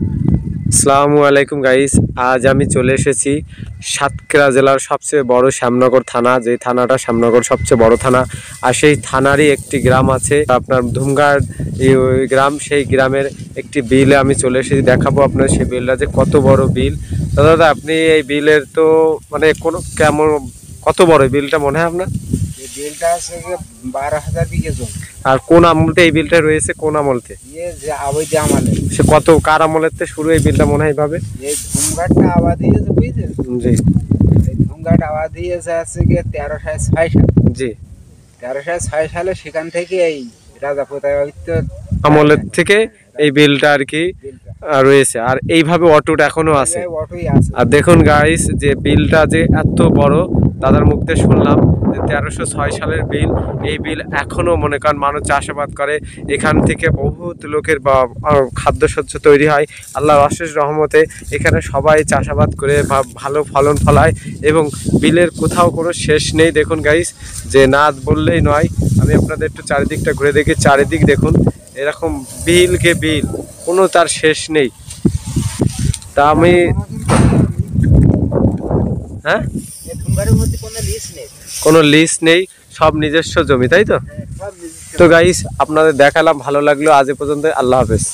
আসসালামু আলাইকুম গাইস, আজ আমি চলে এসেছি সাতক্ষীরা জেলার সবচেয়ে বড় শ্যামনগর থানা। যে থানাটা শ্যামনগর সবচেয়ে বড় থানা, আর সেই থানারই একটি গ্রাম আছে আপনার ধুমঘাট ওই গ্রাম। সেই গ্রামের একটি বিলে আমি চলে এসেছি, দেখাবো আপনার সেই বিলটা যে কত বড় বিল। দাদা আপনি এই বিলের তো মানে কোনো কেমন কত বড় বিলটা মনে হয় আপনার? এই বিলটা আছে 12,000 বিঘে জমি। আর কোন আমলতে এই বিলটা রয়েছে, কোন আমলতে? যে আবাদি আমলে সে কত কার আমলের থেকে শুরু এই বিলটা মনে হয় ভাবে? এই ধুমঘাটটা আবাদি হয়েছে বুঝছেন। জি এই ধুমঘাট আবাদি হয়েছে আছে গিয়ে 1306 সাল। জি 1306 সালে সেখান থেকে এই রাজা প্রতাপাদিত্য আমলের থেকে এই বিলটা আর কি বিলটা রয়েছে, আর এইভাবে অটুট এখনো আছে। অটোই আছে। আর দেখুন গাইস, যে বিলটা যে এত বড়, দাদার মুখ থেকে শুনলাম যে 1306 সালের বিল। এই বিল এখনো মনে করেন মানুষ চাষাবাদ করে, এখান থেকে বহুত লোকের বা খাদ্যশস্য তৈরি হয়। আল্লাহর অশেষ রহমতে এখানে সবাই চাষাবাদ করে ভালো ফলন ফলায়, এবং বিলের কোথাও কোনো শেষ নেই। দেখুন গাইস, যে না বললেই নয়, আমি আপনাদের একটু চারিদিকটা ঘুরে দেখি। চারিদিক দেখুন এরকম বিলকে বিল, কোনো তার শেষ নেই। তা আমি হ্যাঁ, এই ধুমঘাটের মধ্যে কোনো লিস্ট নেই, কোনো লিস্ট নেই, সব নিজস্ব জমি, তাই তো? সব নিজস্ব। তো গাইস আপনাদের দেখালাম, ভালো লাগলো। আজ এ পর্যন্ত, আল্লাহ হাফেজ।